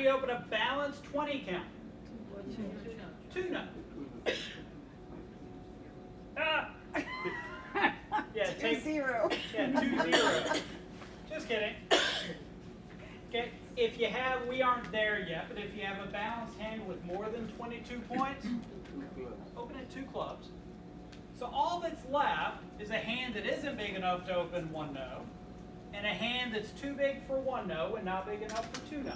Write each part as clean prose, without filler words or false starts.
do you open a balanced 20 count? Two no. Yeah, take 2-0. Yeah, 2-0. Just kidding. Okay, if you have, we aren't there yet, but if you have a balanced hand with more than 22 points, open it 2 clubs. So all that's left is a hand that isn't big enough to open 1 no, and a hand that's too big for 1 no and not big enough for 2 no.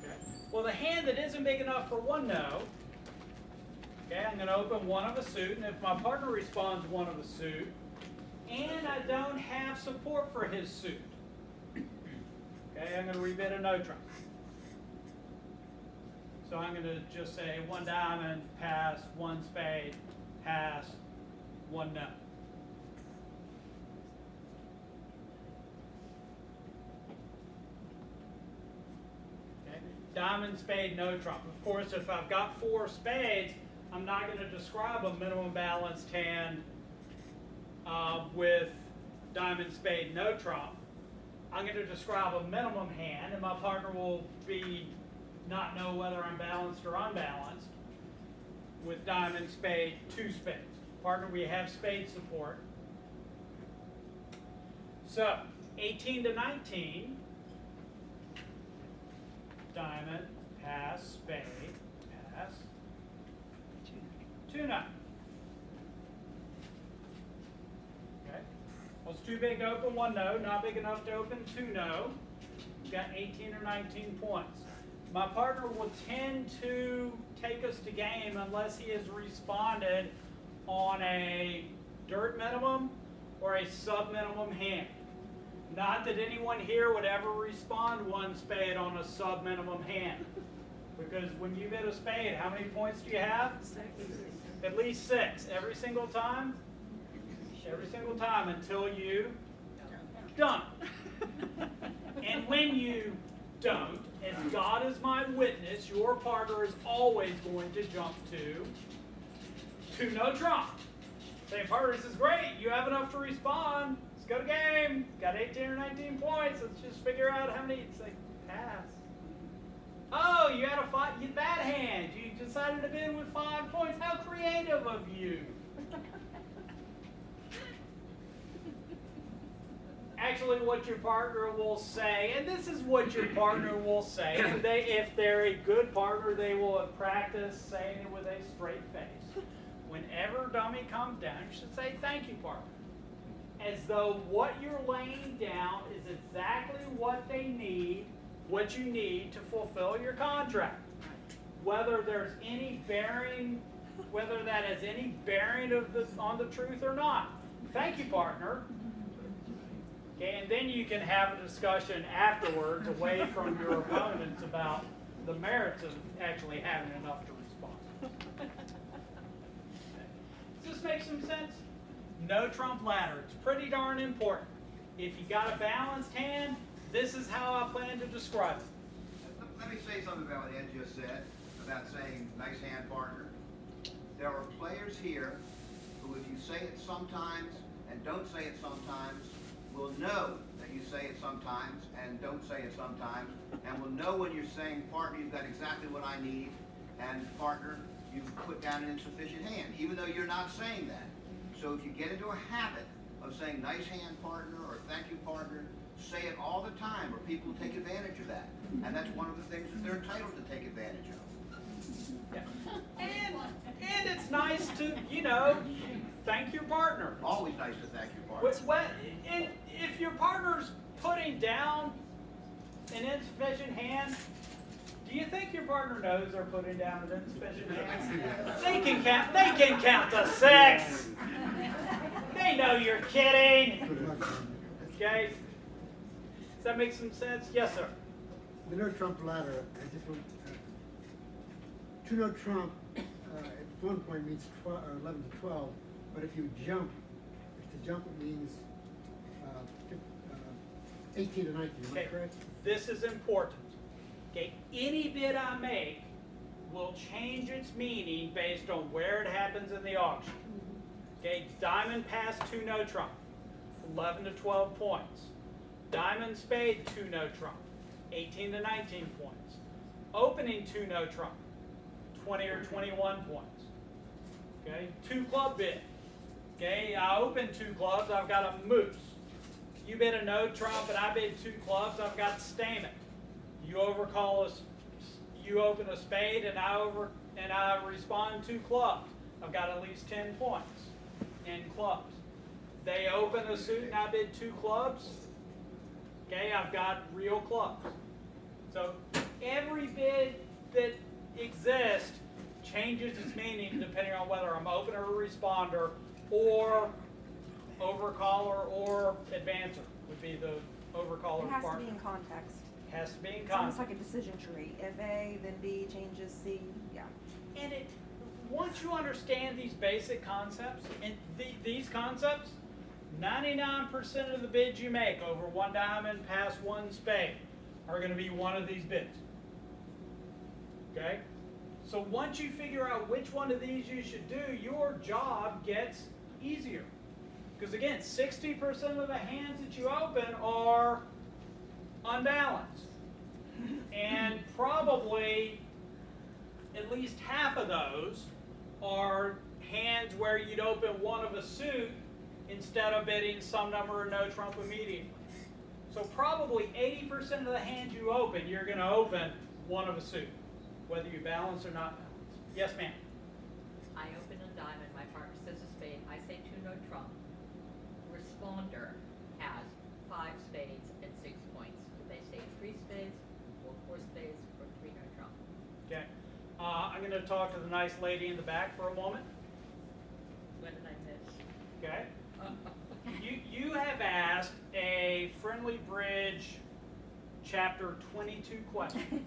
Okay. Well, the hand that isn't big enough for 1 no, okay, I'm going to open 1 of a suit, and if my partner responds 1 of a suit, and I don't have support for his suit, okay, I'm going to rebid a no trump. So I'm going to just say 1 diamond, pass, 1 spade, pass, 1 no. Okay. Diamond, spade, no trump. Of course, if I've got 4 spades, I'm not going to describe a minimum balanced hand with diamond, spade, no trump. I'm going to describe a minimum hand, and my partner will not know whether I'm balanced or unbalanced with diamond, spade, 2 spades. Partner, we have spade support. So 18 to 19, diamond, pass, spade, pass, 2 no. Okay. Well, it's too big to open 1 no, not big enough to open 2 no. We've got 18 or 19 points. My partner will tend to take us to game unless he has responded on a dirt minimum or a sub-minimum hand. Not that anyone here would ever respond 1 spade on a sub-minimum hand. Because when you bid a spade, how many points do you have? 6. At least 6. Every single time? Every single time until you don't. And when you don't, as God is my witness, your partner is always going to jump to no trump. Say, partner, this is great. You have enough to respond. Let's go to game. Got 18 or 19 points. Let's just figure out how many. It's like, pass. Oh, you had a bad hand. You decided to bid with 5 points. How creative of you. Actually, what your partner will say, and this is what your partner will say, and if they're a good partner, they will practice saying it with a straight face. Whenever dummy comes down, you should say, thank you, partner. As though what you're laying down is exactly what they need, what you need to fulfill your contract. Whether there's any bearing, whether that has any bearing on the truth or not. Thank you, partner. Okay, and then you can have a discussion afterwards away from your opponents about the merits of actually having enough to respond. Does this make some sense? No trump ladder. It's pretty darn important. If you got a balanced hand, this is how I plan to describe it. Let me say something about what Ed just said about saying nice hand, partner. There are players here who, if you say it sometimes and don't say it sometimes, will know that you say it sometimes and don't say it sometimes, and will know when you're saying, partner, you've got exactly what I need, and partner, you've put down an insufficient hand, even though you're not saying that. So if you get into a habit of saying nice hand, partner, or thank you, partner, say it all the time, or people will take advantage of that. And that's one of the things that they're entitled to take advantage of. Yeah. And it's nice to, thank your partner. Always nice to thank your partner. If your partner's putting down an insufficient hand, do you think your partner knows they're putting down an insufficient hand? They can count to 6. They know you're kidding. Okay? Does that make some sense? Yes, sir. The no trump ladder, I just want to no trump at one point means 11 to 12, but if you jump, if the jump means 18 to 19, am I correct? This is important. Okay, any bid I make will change its meaning based on where it happens in the auction. Okay, diamond pass 2 no trump, 11 to 12 points. Diamond spade 2 no trump, 18 to 19 points. Opening 2 no trump, 20 or 21 points. Okay, 2 club bid. Okay, I open 2 clubs, I've got a moose. You bid a no trump and I bid 2 clubs, I've got stamen. You overcall you open a spade and I respond 2 clubs. I've got at least 10 points in clubs. They open a suit and I bid 2 clubs. Okay, I've got real clubs. So every bid that exists changes its meaning depending on whether I'm opener or responder or overcaller or advancer would be the overcaller It has to partner. be in context. Has to be in It's almost context. like a decision tree. If A, then B changes C, yeah. And once you understand these basic concepts, and these concepts, 99% of the bids you make over 1 diamond past 1 spade are going to be one of these bids. Okay? So once you figure out which one of these you should do, your job gets easier. Because again, 60% of the hands that you open are unbalanced. And probably at least half of those are hands where you'd open one of a suit instead of bidding some number of no trump immediately. So probably 80% of the hands you open, you're going to open one of a suit, whether you balance or not balance. Yes, ma'am. I open a diamond, my partner says a spade, I say 2 no trump. Responder has 5 spades and 6 points. Do they say 3 spades, or 4 spades, or 3 no trump? Okay. I'm going to talk to the nice lady in the back for a moment. When did I miss? Okay. You have asked a Friendly Bridge Chapter 22 question.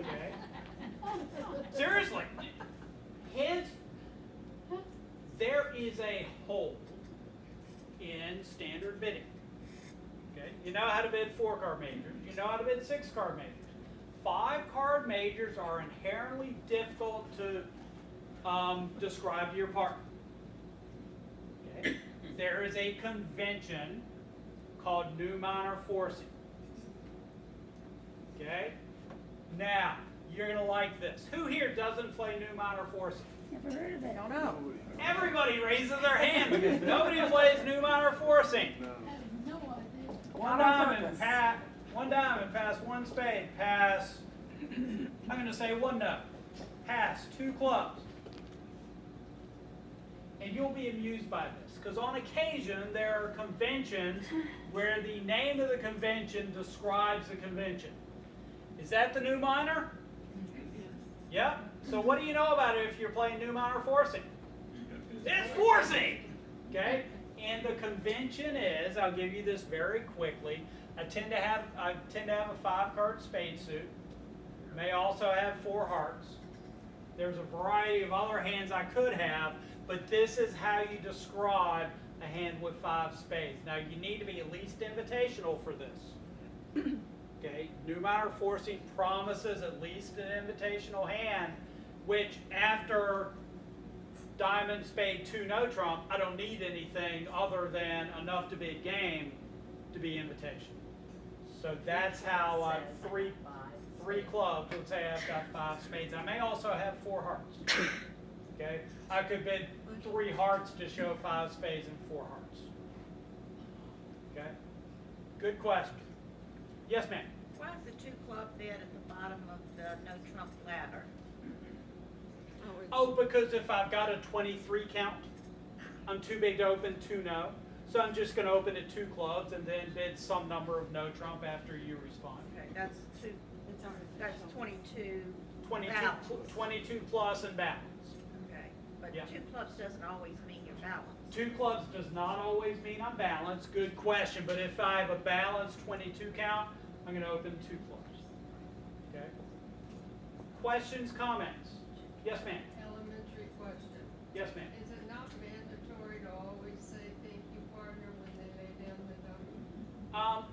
Okay. Seriously. There is a hole in standard bidding. Okay. You know how to bid 4-card majors. You know how to bid 6-card majors. 5-card majors are inherently difficult to describe to your partner. Okay. There is a convention called new minor forcing. Okay? Now, you're going to like this. Who here doesn't play new minor forcing? Never heard of it. I don't know. Everybody raises their hand because nobody plays new minor forcing. No idea. One Not on diamond, purpose. one diamond, pass 1 spade, pass, I'm going to say 1 no, pass 2 clubs. And you'll be amused by this, because on occasion there are conventions where the name of the convention describes the convention. Is that the new minor? Yeah? So what do you know about it if you're playing new minor forcing? It's forcing! Okay? And the convention is, I'll give you this very quickly, I tend to have a 5-card spade suit. May also have 4 hearts. There's a variety of other hands I could have, but this is how you describe a hand with 5 spades. Now you need to be at least invitational for this. Okay, new minor forcing promises at least an invitational hand, which after diamond, spade, 2 no trump, I don't need anything other than enough to be a game to be invitational. So that's how I Says I have 3 clubs. Let's say I've got 5 spades. I may also have 4 hearts. Okay, I could bid 3 hearts to show 5 spades and 4 hearts. Okay, good question. Yes, ma'am. Why is the 2 club bid at the bottom of the no trump ladder? Oh, because if I've got a 23 count, I'm too big to open 2 no. So I'm just going to open at 2 clubs and then bid some number of no trump after you respond. Okay, that's 22 22, balance. 22 plus and balance. Okay, but Yeah. 2 clubs doesn't always mean you're balanced. 2 clubs does not always mean I'm balanced. Good question. But if I have a balanced 22 count, I'm going to open 2 clubs. Okay. Questions, comments? Yes, ma'am. Elementary question. Yes, ma'am. Is it not mandatory to always say thank you, partner, when they lay down the number?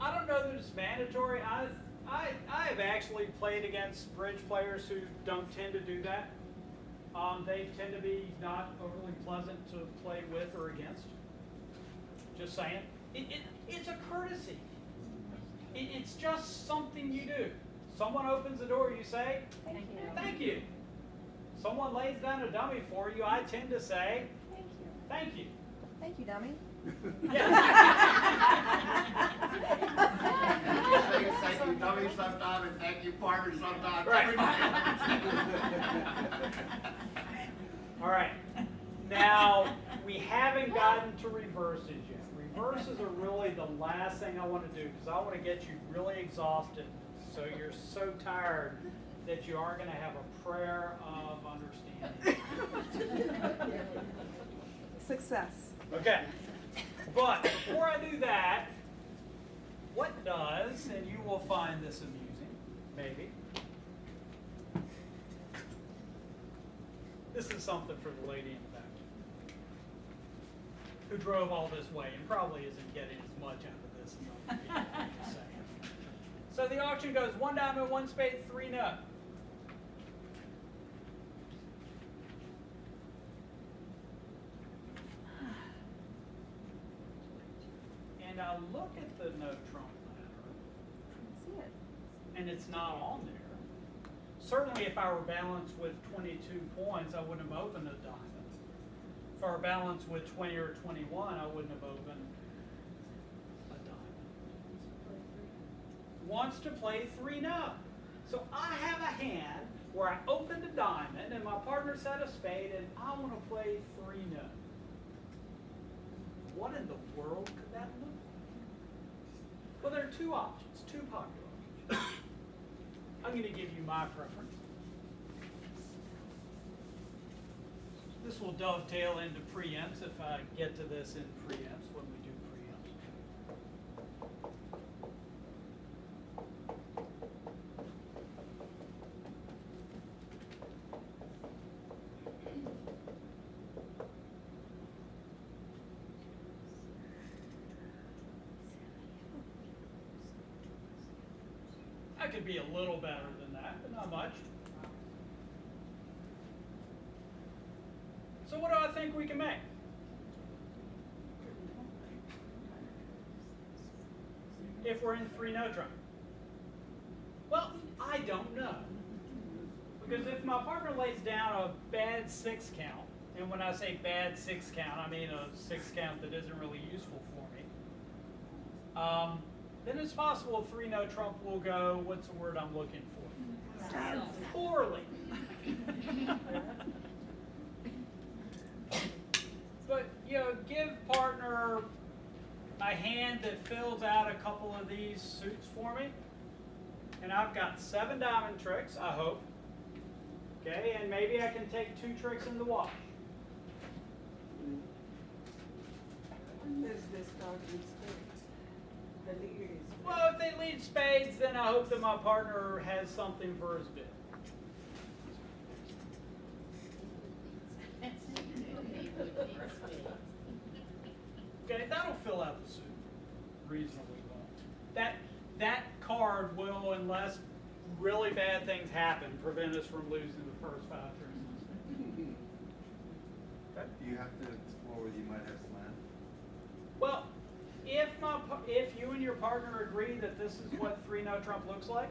I don't know that it's mandatory. I have actually played against bridge players who don't tend to do that. They tend to be not overly pleasant to play with or against. Just saying. It's a courtesy. It's just something you do. Someone opens the door, you say, Thank you. thank you. Someone lays down a dummy for you, I tend to say, Thank you. thank you. Thank you, dummy. Say thank you, dummy, sometime, and thank you, partner, sometime. Right. Everybody. All right. Now, we haven't gotten to reverses yet. Reverses are really the last thing I want to do because I want to get you really exhausted so you're so tired that you are going to have a prayer of understanding. Success. Okay. But before I do that, what does, and you will find this amusing, maybe. This is something for the lady in the back who drove all this way and probably isn't getting as much out of this as I'm saying. So the auction goes 1 diamond, 1 spade, 3 nut. And I look at the no trump ladder, See it. and it's not on there. Certainly if I were balanced with 22 points, I wouldn't have opened a diamond. If I were balanced with 20 or 21, I wouldn't have opened a diamond. Wants to play 3 nut. So I have a hand where I opened a diamond and my partner set a spade and I want to play 3 nut. What in the world could that look like? Well, there are 2 options, 2 popular options. I'm going to give you my preference. This will dovetail into preempts if I get to this in preempts when we do preempts. I could be a little better than that, but not much. So what do I think we can make? If we're in 3 no trump? Well, I don't know. Because if my partner lays down a bad 6 count, and when I say bad 6 count, I mean a 6 count that isn't really useful for me, then it's possible 3 no trump will go, what's the word I'm looking for? Poorly. But, you know, give partner a hand that fills out a couple of these suits for me. And I've got 7 diamond tricks, I hope. Okay, and maybe I can take 2 tricks in the wash. Does this dog lead spades? The leader is. Well, if they lead spades, then I hope that my partner has something for his bid. Okay, that'll fill out the suit reasonably well. That card will, unless really bad things happen, prevent us from losing the first 5 turns. Okay? Do you have to explore whether you might have slam? Well, if you and your partner agree that this is what 3 no trump looks like,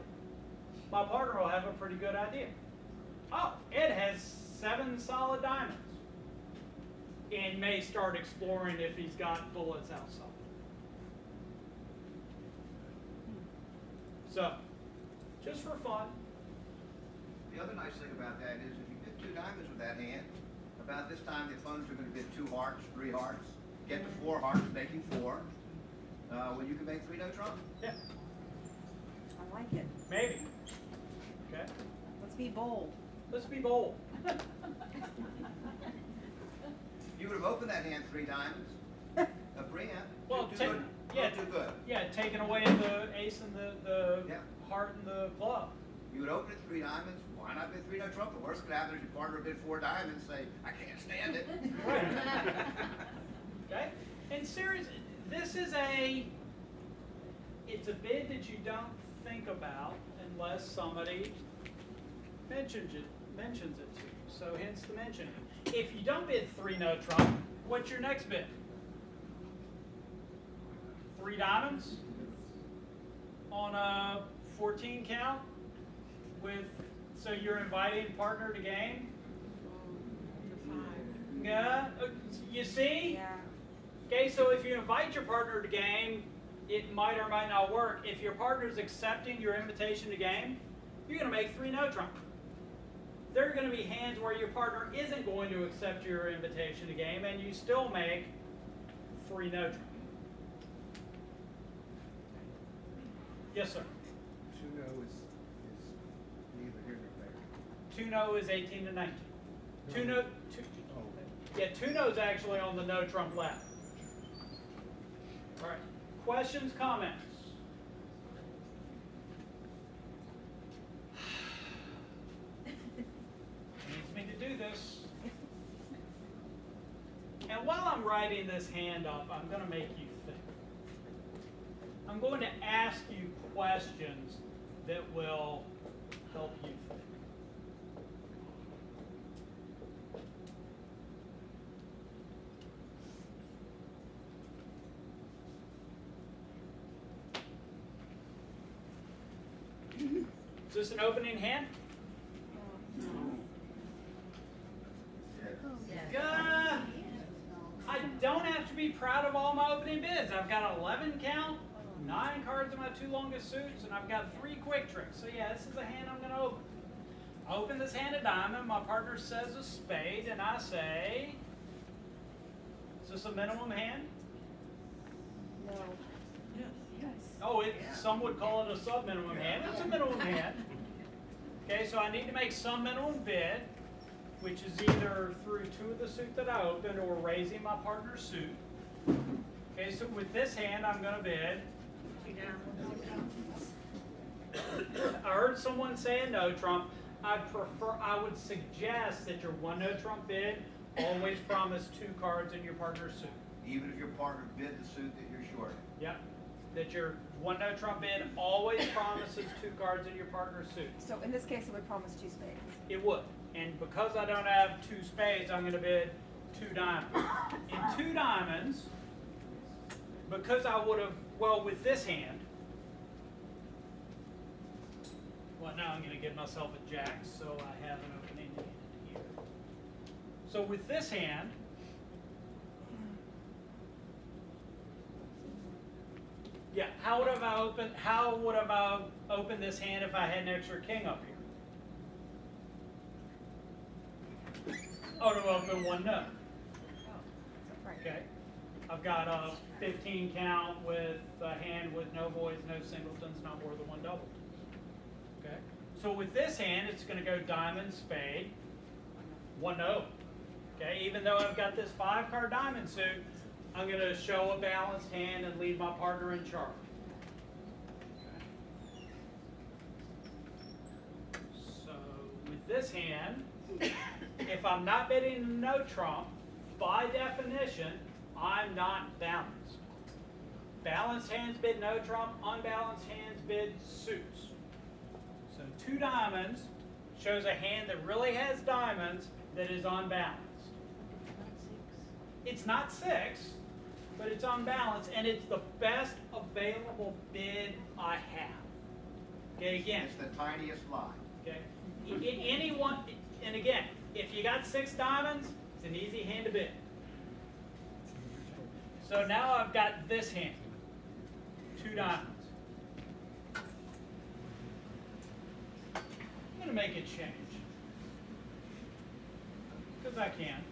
my partner will have a pretty good idea. Oh, it has 7 solid diamonds. And may start exploring if he's got bullets outside. So, just for fun. The other nice thing about that is if you bid 2 diamonds with that hand, about this time the opponents are going to bid 2 hearts, 3 hearts, get to 4 hearts, making 4. When you can make 3 no trump. Yeah, I like it. maybe. Okay, Let's be bold. let's be bold. You would have opened that hand 3 diamonds. A preempt. Well, too take- good. yeah. Not too good. Yeah, taking away the ace and the Yeah. heart and the club. You would open it 3 diamonds. Why not bid 3 no trump? The worst could happen is your partner bid 4 diamonds. Say, I can't stand it. Okay? And seriously, this is it's a bid that you don't think about unless somebody mentions it to you. So hence the mentioning. If you don't bid 3 no trump, what's your next bid? 3 diamonds? on a 14 count with, so you're inviting partner to game? Yeah, you see? Yeah. Okay, so if you invite your partner to game, it might or might not work. If your partner's accepting your invitation to game, you're going to make 3 no trump. There are going to be hands where your partner isn't going to accept your invitation to game, and you still make 3 no trump. Yes, sir. 2-0 is neither here nor there. 2 no is 18 to 19. 2 no, Oh, yeah, 2 no's actually on the no trump ladder. All right. Questions, comments? Needs me to do this. And while I'm writing this hand up, I'm going to make you think. I'm going to ask you questions that will help you think. Is this an opening hand? I don't have to be proud of all my opening bids. I've got 11 count, 9 cards in my 2 longest suits, and I've got 3 quick tricks. So yeah, this is a hand I'm going to open. I open this hand of diamond, my partner says a spade, and I say, is this a minimum hand? No. Oh, some would call it a sub-minimum hand. It's a minimum hand. Okay, so I need to make some minimum bid, which is either through 2 of the suit that I opened or raising my partner's suit. Okay, so with this hand, I'm going to bid. I heard someone say a no trump. I would suggest that your 1 no trump bid always promise 2 cards in your partner's suit. Even if your partner bid the suit that you're short. Yep. That your 1 no trump bid always promises 2 cards in your partner's suit. So in this case, it would promise 2 spades. It would. And because I don't have 2 spades, I'm going to bid 2 diamonds. In 2 diamonds, because I would have, well, with this hand, well, now I'm going to give myself a jack, so I have an opening hand here. So with this hand, yeah, how would have I opened this hand if I had an extra king up here? I would have opened 1 no. Right. Okay. I've got a 15 count with a hand with no voids, no singletons, not more than 1 double. Okay. So with this hand, it's going to go diamond, spade, 1 no. Okay. Even though I've got this 5-card diamond suit, I'm going to show a balanced hand and leave my partner in charge. Okay. So with this hand, if I'm not bidding a no trump, by definition, I'm not balanced. Balanced hands bid no trump, unbalanced hands bid suits. So 2 diamonds shows a hand that really has diamonds that is unbalanced. It's not 6, but it's unbalanced, and it's the best available bid I have. Okay, again. It's the tiniest lie. Okay. Anyone, and again, if you got 6 diamonds, it's an easy hand to bid. So now I've got this hand, 2 diamonds. I'm going to make a change, because I can.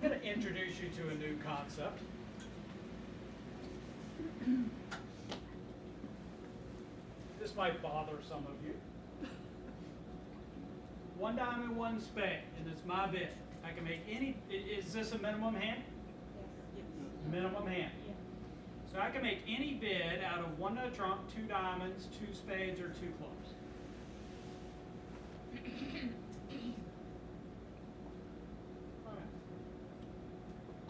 I'm going to introduce you to a new concept. This might bother some of you. 1 diamond, 1 spade, and it's my bid. I can make any, is this a minimum hand? Yes. Minimum hand. So I can make any bid out of 1 no trump, 2 diamonds, 2 spades, or 2 clubs.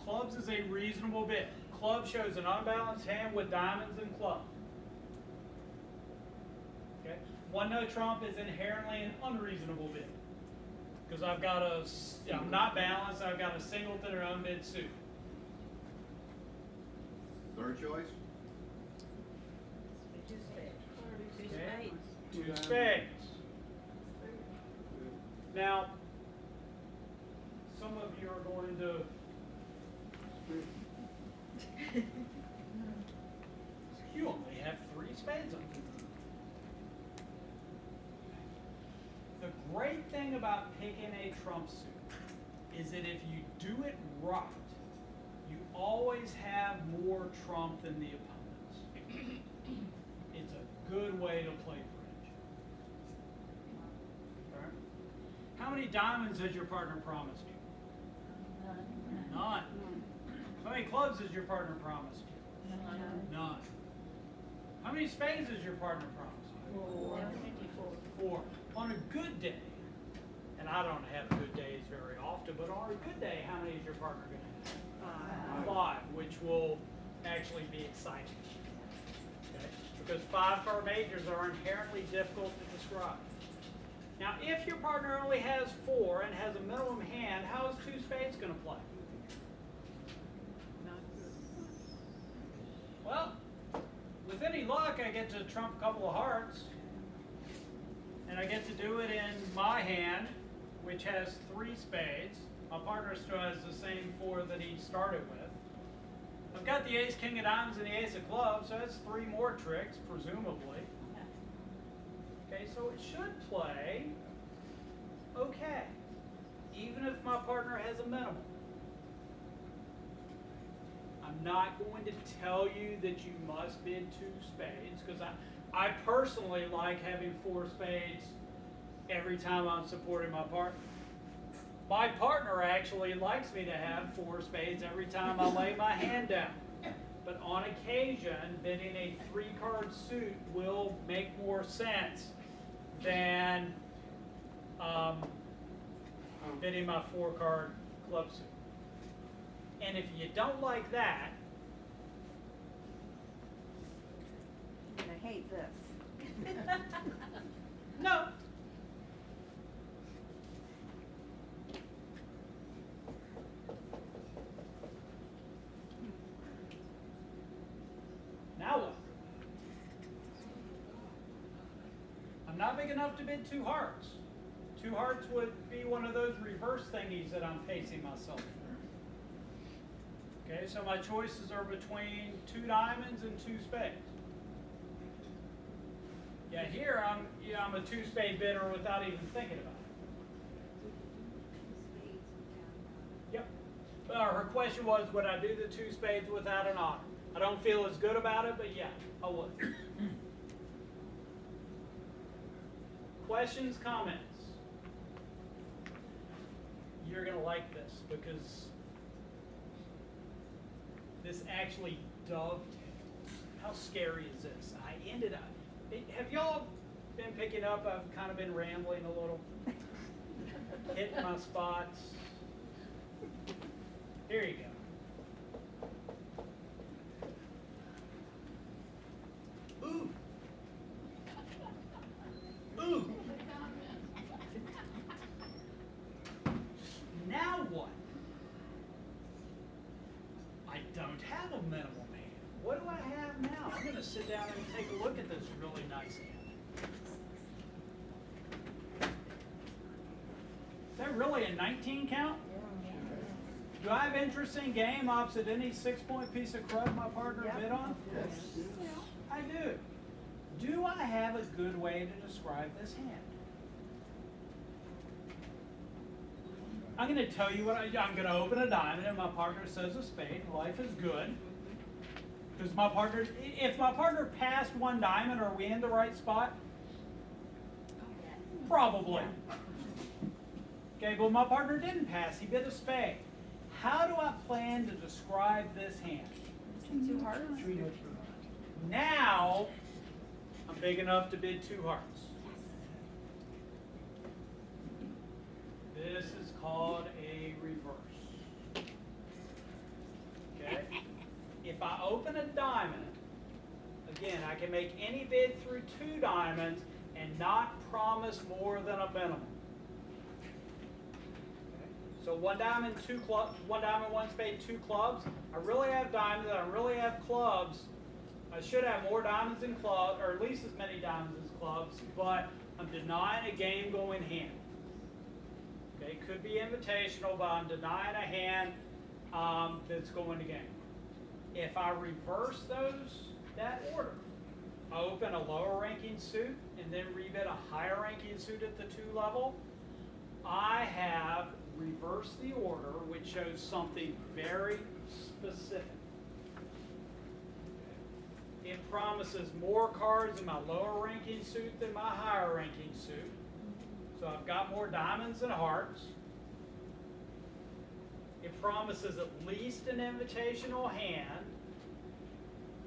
Clubs clubs is a reasonable bid. Club shows an unbalanced hand with diamonds and clubs. Okay? One no trump is inherently an unreasonable bid. Because I've got I'm not balanced, I've got a singleton or unbid suit. Third choice? Two spades. Two Okay. spades. Two spades. Now, some of you are going to you only have 3 spades on you. The great thing about picking a trump suit is that if you do it right, you always have more trump than the opponents. It's a good way to play bridge. Okay? How many diamonds has your partner promised you? None. How many clubs has your partner promised you? None. How many spades has your partner promised you? 4. On a good day, and I don't have good days very often, but on a good day, how many is your partner going to have? 5, which will actually be exciting. Okay? Because 5-card majors are inherently difficult to describe. Now, if your partner only has 4 and has a minimum hand, how is 2 spades going to play? Well, with any luck, I get to trump a couple of hearts. And I get to do it in my hand, which has 3 spades. My partner still has the same 4 that he started with. I've got the ace, king of diamonds, and the ace of clubs, so that's 3 more tricks, presumably. Okay, so it should play okay, even if my partner has a minimal. I'm not going to tell you that you must bid 2 spades, because I personally like having 4 spades every time I'm supporting my partner. My partner actually likes me to have 4 spades every time I lay my hand down. But on occasion, bidding a 3-card suit will make more sense than bidding my 4-card club suit. And if you don't like that, You're gonna hate this. no. Now what? I'm not big enough to bid 2 hearts. 2 hearts would be one of those reverse thingies that I'm pacing myself for. Okay, so my choices are between 2 diamonds and 2 spades. Yeah, here I'm a 2-spade bidder without even thinking about it. Yep. Her question was, would I do the 2 spades without an honor? I don't feel as good about it, but yeah, I would. Questions, comments? You're going to like this because this actually dovetails. How scary is this? I ended up. Have y'all been picking up? I've kind of been rambling a little, hitting my spots. Here you go. Ooh. Ooh. Now what? I don't have a minimal hand. What do I have now? I'm going to sit down and take a look at this really nice hand. Is that really a 19 count? Do I have interest in game opposite any 6-point piece of crud my partner bid on? Yes. I do. Do I have a good way to describe this hand? I'm going to tell you what I'm going to open a diamond and my partner says a spade. Life is good. Because my partner, if my partner passed 1 diamond, are we in the right spot? Probably. Okay, but my partner didn't pass. He bid a spade. How do I plan to describe this hand? 2 hearts? 3 no trump. Now, I'm big enough to bid 2 hearts. This is called a reverse. If I open a diamond, again, I can make any bid through 2 diamonds and not promise more than a minimum. Okay. So 1 diamond, 2 clubs, 1 diamond, 1 spade, 2 clubs. I really have diamonds, I really have clubs. I should have more diamonds than clubs, or at least as many diamonds as clubs, but I'm denying a game going hand. Okay, could be invitational, but I'm denying a hand that's going to game. If I reverse that order, I open a lower ranking suit and then rebid a higher ranking suit at the 2 level, I have reversed the order, which shows something very specific. It promises more cards in my lower ranking suit than my higher ranking suit. So I've got more diamonds and hearts. It promises at least an invitational hand.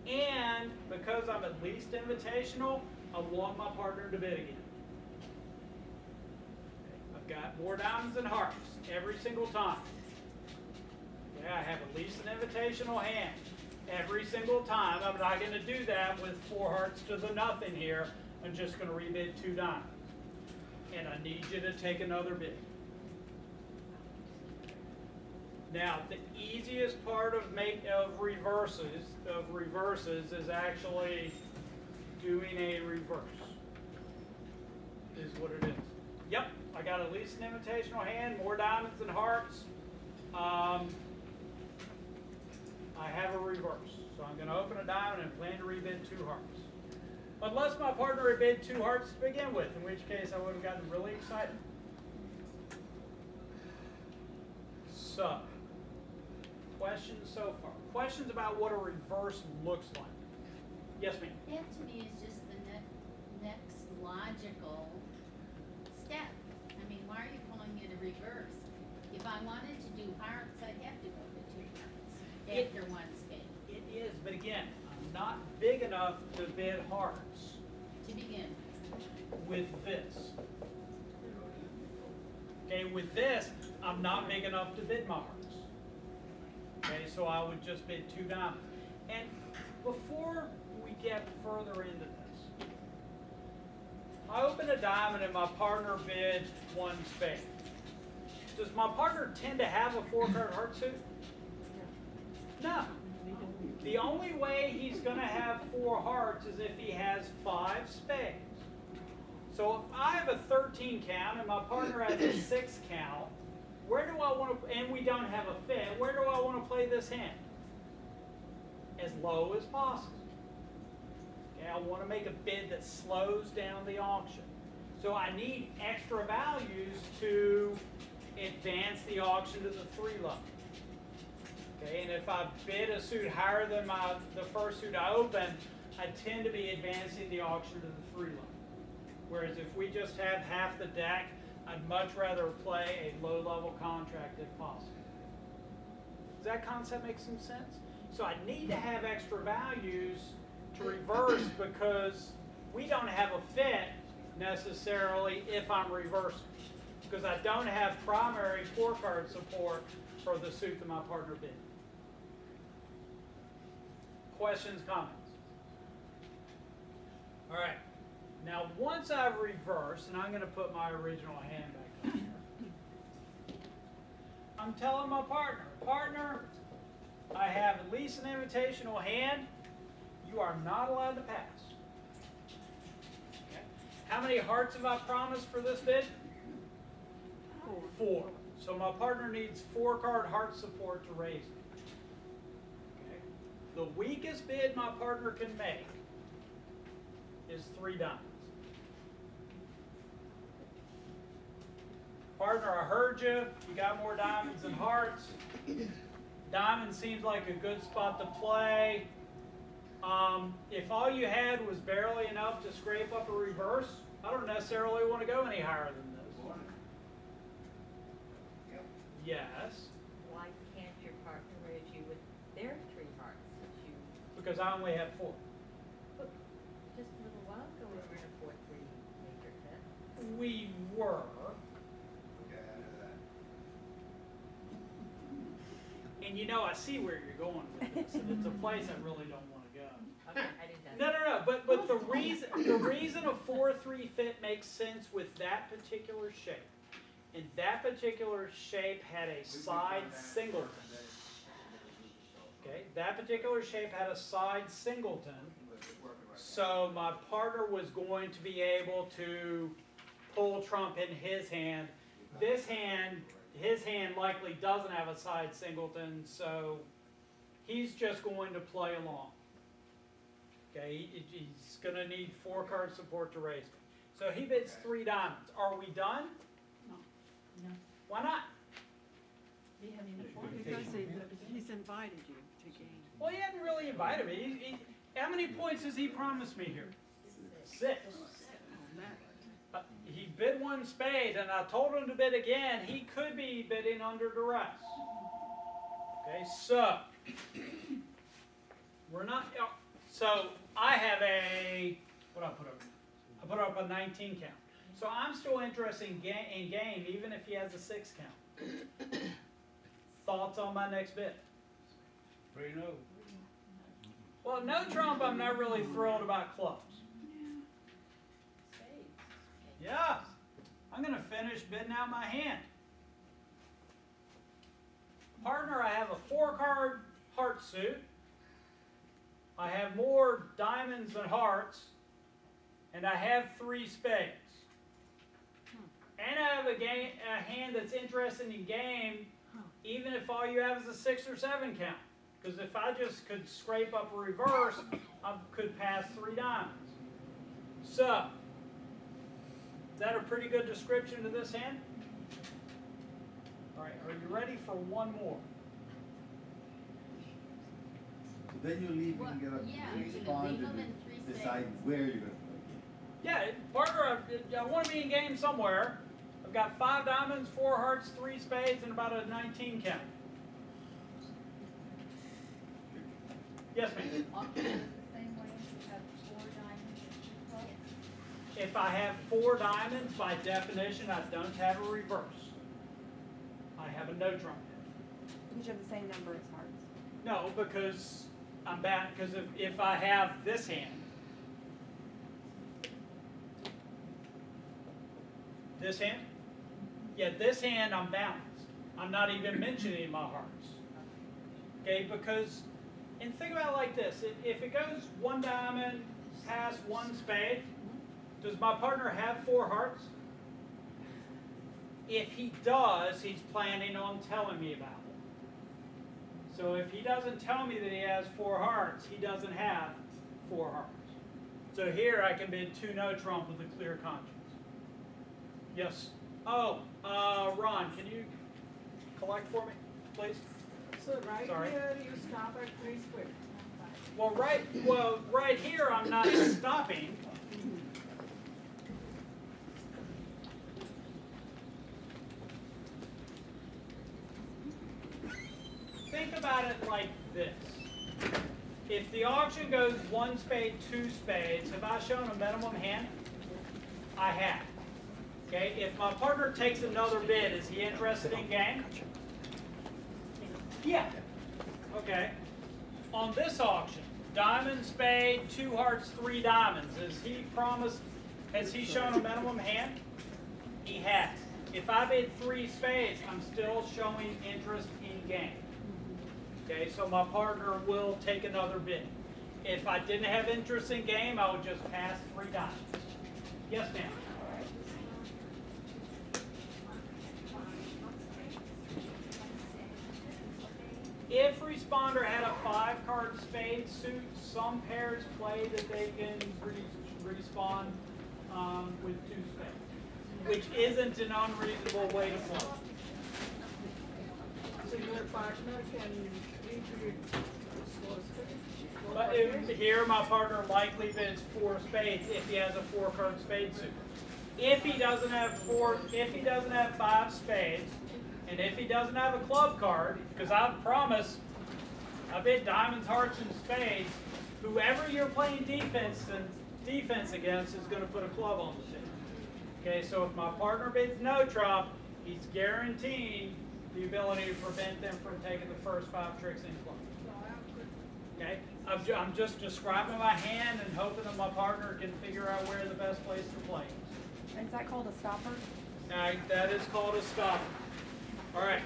And because I'm at least invitational, I want my partner to bid again. I've got more diamonds and hearts every single time. Okay, I have at least an invitational hand every single time. I'm not going to do that with 4 hearts to the nothing here. I'm just going to rebid 2 diamonds. And I need you to take another bid. Now, the easiest part of reverses is actually doing a reverse. Is what it is. Yep, I got at least an invitational hand, more diamonds than hearts. I have a reverse. So I'm going to open a diamond and plan to rebid 2 hearts. Unless my partner had bid 2 hearts to begin with, in which case I would have gotten really excited. So, questions so far? Questions about what a reverse looks like? Yes, ma'am. That to me is just the next logical step. I mean, why are you calling it a reverse? If I wanted to do hearts, I'd have to go to 2 hearts after 1 spade. It is, but again, I'm not big enough to bid hearts To begin. with this. Okay, with this, I'm not big enough to bid my hearts. Okay, so I would just bid 2 diamonds. And before we get further into this, I open a diamond and my partner bid 1 spade. Does my partner tend to have a 4-card heart suit? No. The only way he's going to have 4 hearts is if he has 5 spades. So if I have a 13 count and my partner has a 6 count, where do I want to, and we don't have a fit, where do I want to play this hand? As low as possible. Okay, I want to make a bid that slows down the auction. So I need extra values to advance the auction to the 3 level. Okay, and if I bid a suit higher than the first suit I open, I tend to be advancing the auction to the 3 level. Whereas if we just have half the deck, I'd much rather play a low-level contract if possible. Does that concept make some sense? So I need to have extra values to reverse because we don't have a fit necessarily if I'm reversing. Because I don't have primary 4-card support for the suit that my partner bid. Questions, comments? All right. Now, once I've reversed, and I'm going to put my original hand back on here, I'm telling my partner, I have at least an invitational hand. You are not allowed to pass. Okay. How many hearts have I promised for this bid? 4. So my partner needs 4-card heart support to raise it. Okay. The weakest bid my partner can make is 3 diamonds. Partner, I heard you. You got more diamonds than hearts. Diamond seems like a good spot to play. If all you had was barely enough to scrape up a reverse, I don't necessarily want to go any higher than this. Yep. Yes, Why can't your partner raise you with their 3 hearts since you, because I only have 4. look, just a little while ago we were in a 4-3 major fit. We were. Okay, I know that. And you know, I see where you're going with this, and it's a place I really don't want to go. Okay, I didn't know. No. But the reason a 4-3 fit makes sense with that particular shape, and that particular shape had a side singleton. Okay, that particular shape had a side singleton, so my partner was going to be able to pull trump in his hand. This hand, his hand likely doesn't have a side singleton, so he's just going to play along. Okay, he's going to need 4 card support to raise me. So he bids 3 diamonds. Are we done? No. Why not? Do you have any points? Because he's invited you to game. Well, he hadn't really invited me. How many points has he promised me here? 6. He bid 1 spade, and I told him to bid again. He could be bidding under duress. Okay, so we're not. So I have a, what I put up? I put up a 19 count. So I'm still interested in game, even if he has a 6 count. Thoughts on my next bid? Pretty no. Well, no trump, I'm not really thrilled about clubs. Yeah, I'm going to finish bidding out my hand. Partner, I have a 4-card heart suit. I have more diamonds than hearts. And I have 3 spades. And I have a hand that's interested in game, even if all you have is a 6 or 7 count. Because if I just could scrape up a reverse, I could pass 3 diamonds. So, is that a pretty good description of this hand? All right, are you ready for one more? So then you leave and get Yeah, a 3 you spawns leave 'em and in 3 you spades. decide where you're gonna play. Yeah, partner, I want to be in game somewhere. I've got 5 diamonds, 4 hearts, 3 spades, and about a 19 count. Yes, ma'am. If I have 4 diamonds, by definition, I don't have a reverse. I have a no trump. Because you have the same number as hearts. No, because I'm bad. Because if I have this hand, this hand, yeah, this hand I'm balanced. I'm not even mentioning my hearts. Okay, because, and think about it like this: if it goes 1 diamond past 1 spade, does my partner have 4 hearts? If he does, he's planning on telling me about it. So if he doesn't tell me that he has 4 hearts, he doesn't have 4 hearts. So here I can bid 2 no trump with a clear conscience. Yes. Oh, Ron, can you collect for me, please? So right Sorry. here, you stop at 3 squares. Well, right here I'm not stopping. Think about it like this. If the auction goes 1 spade, 2 spades, have I shown a minimum hand? I have. Okay, if my partner takes another bid, is he interested in game? Yeah. Okay. On this auction, diamond, spade, 2 hearts, 3 diamonds. Has he shown a minimum hand? He has. If I bid 3 spades, I'm still showing interest in game. Okay, so my partner will take another bid. If I didn't have interest in game, I would just pass 3 diamonds. Yes, ma'am. If responder had a 5-card spade suit, some pairs play that they can respawn with 2 spades, which isn't an unreasonable way to play. So your partner can read 4 spades. But here my partner likely bids 4 spades if he has a 4-card spade suit. If he doesn't have 5 spades, and if he doesn't have a club card, because I bid diamonds, hearts, and spades, whoever you're playing defense against is going to put a club on the table. Okay, so if my partner bids no trump, he's guaranteeing the ability to prevent them from taking the first 5 tricks in close. Okay? I'm just describing my hand and hoping that my partner can figure out where the best place to play is. Is that called a stopper? That is called a stopper. All right.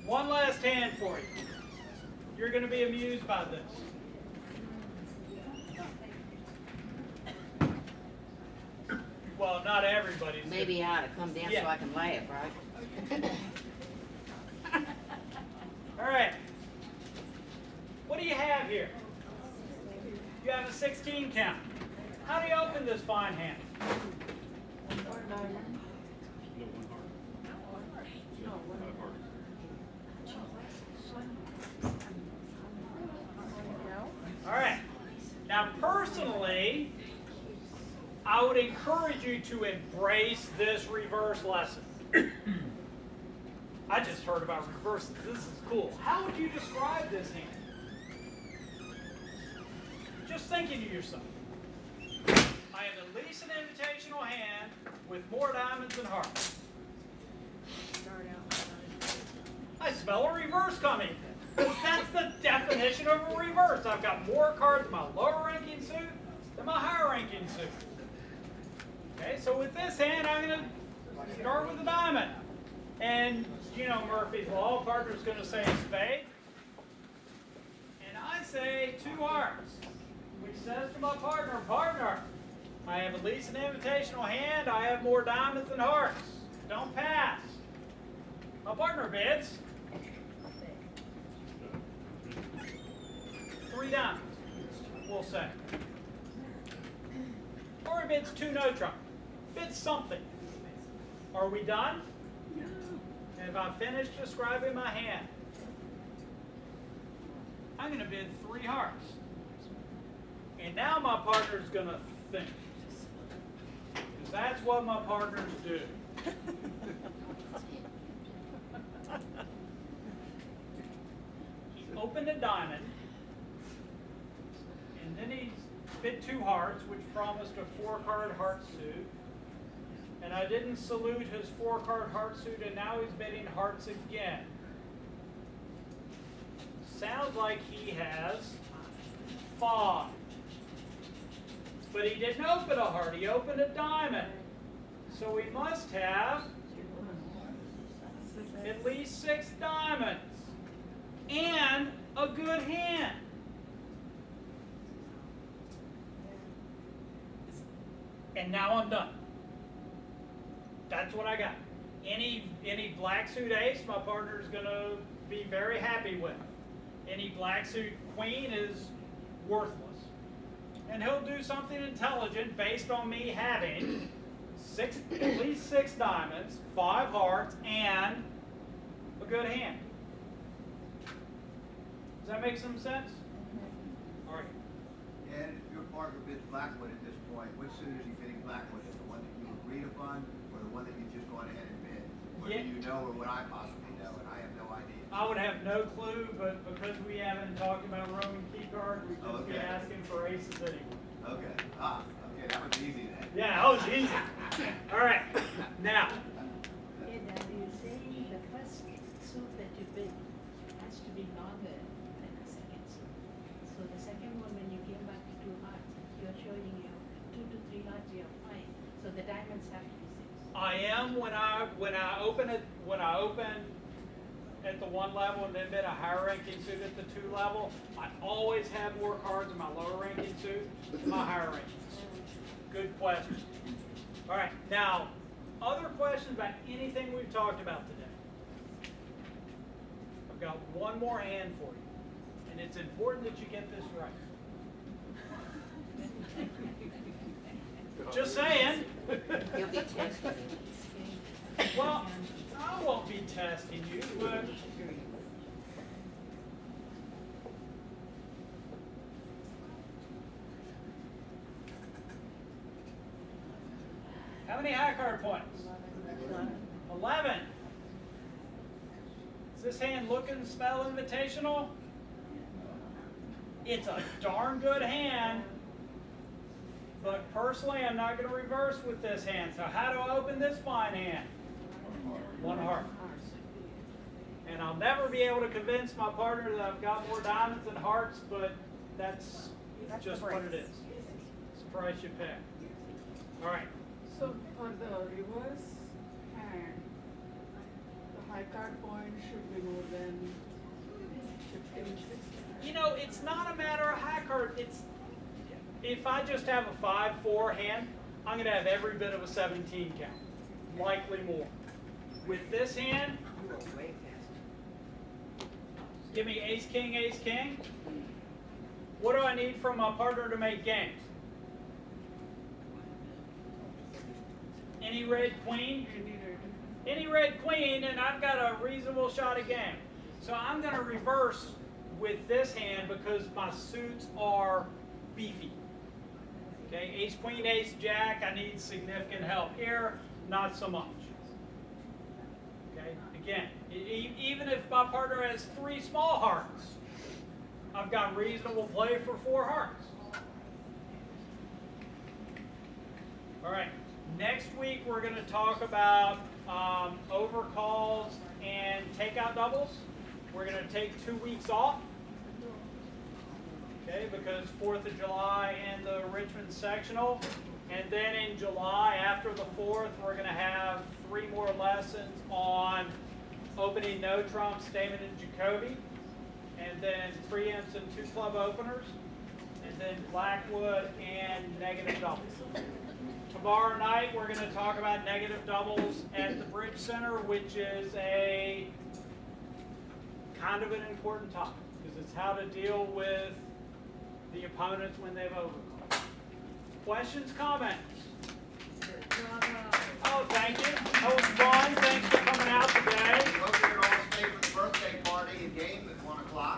One last hand for you. You're going to be amused by this. Well, not everybody's. Maybe I ought to come down so I can laugh, right? All right. What do you have here? You have a 16 count. How do you open this fine hand? All right. Now, personally, I would encourage you to embrace this reverse lesson. I just heard about reverses. This is cool. How would you describe this hand? Just thinking to yourself. I have at least an invitational hand with more diamonds than hearts. I smell a reverse coming. That's the definition of a reverse. I've got more cards in my lower ranking suit than my higher ranking suit. Okay, so with this hand, I'm going to start with a diamond. And, you know, Murphy's Law, partner's going to say a spade. And I say 2 hearts, which says to my partner, partner, I have at least an invitational hand. I have more diamonds than hearts. Don't pass. My partner bids 3 diamonds, we'll say. Or he bids 2 no trump. Bids something. Are we done? Have I finished describing my hand? I'm going to bid 3 hearts. And now my partner's going to think. Because that's what my partners do. He opened a diamond. And then he bid 2 hearts, which promised a 4-card heart suit. And I didn't salute his 4-card heart suit, and now he's bidding hearts again. Sounds like he has 5. But he didn't open a heart, he opened a diamond. So he must have at least 6 diamonds and a good hand. And now I'm done. That's what I got. Any black suit ace, my partner's gonna be very happy with. Any black suit queen is worthless. And he'll do something intelligent based on me having at least 6 diamonds, 5 hearts, and a good hand. Does that make some sense? All right. And if your partner bids Blackwood at this point, what suit is he bidding Blackwood in? The one that you agreed upon, or the one that you just gone ahead and bid? Or do you know, or would I possibly know, and I have no idea? I would have no clue, but because we haven't talked about Roman key cards, we'd just be asking for aces anyway. Okay. Okay, that was easy then. Yeah, that was easy. All right. Now, Okay, now you're saying the first suit that you bid has to be longer than the second suit. So the second one, when you came back to 2 hearts, you're showing you 2 to 3 hearts, you're fine. So the diamonds have to be 6. I am when I open at the 1 level and then bid a higher ranking suit at the 2 level, I always have more cards in my lower ranking suit than my higher ranking suit. Good question. All right, now, other questions about anything we've talked about today? I've got one more hand for you, and it's important that you get this right. Just saying. You'll be tested. Well, I won't be testing you, but how many high card points? 11. Is this hand look and smell invitational? It's a darn good hand. But personally, I'm not going to reverse with this hand. So how do I open this fine hand? 1 heart. And I'll never be able to convince my partner that I've got more diamonds than hearts, but that's That's just the what it breaks. is. It's the price you pay. All right. So for the reverse hand, the high card point should be more than 15. You know, it's not a matter of high card. It's if I just have a 5-4 hand, I'm going to have every bit of a 17 count, likely more. With this hand, You were way past. give me ace, king, ace, king. What do I need from my partner to make game? Any red queen? Any red queen, and I've got a reasonable shot at game. So I'm going to reverse with this hand because my suits are beefy. Okay, ace, queen, ace, jack, I need significant help here, not so much. Okay, again, even if my partner has 3 small hearts, I've got reasonable play for 4 hearts. All right, next week we're going to talk about overcalls and takeout doubles. We're going to take 2 weeks off. Okay, because 4th of July and the Richmond sectional. And then in July, after the 4th, we're going to have 3 more lessons on opening no trumps, Damon and Jacoby. And then preempts and 2 club openers. And then Blackwood and negative doubles. Tomorrow night, we're going to talk about negative doubles at the Bridge Center, which is a kind of an important topic because it's how to deal with the opponents when they've overcalled. Questions, comments? Oh, thank you. That was fun. Thanks for coming out today.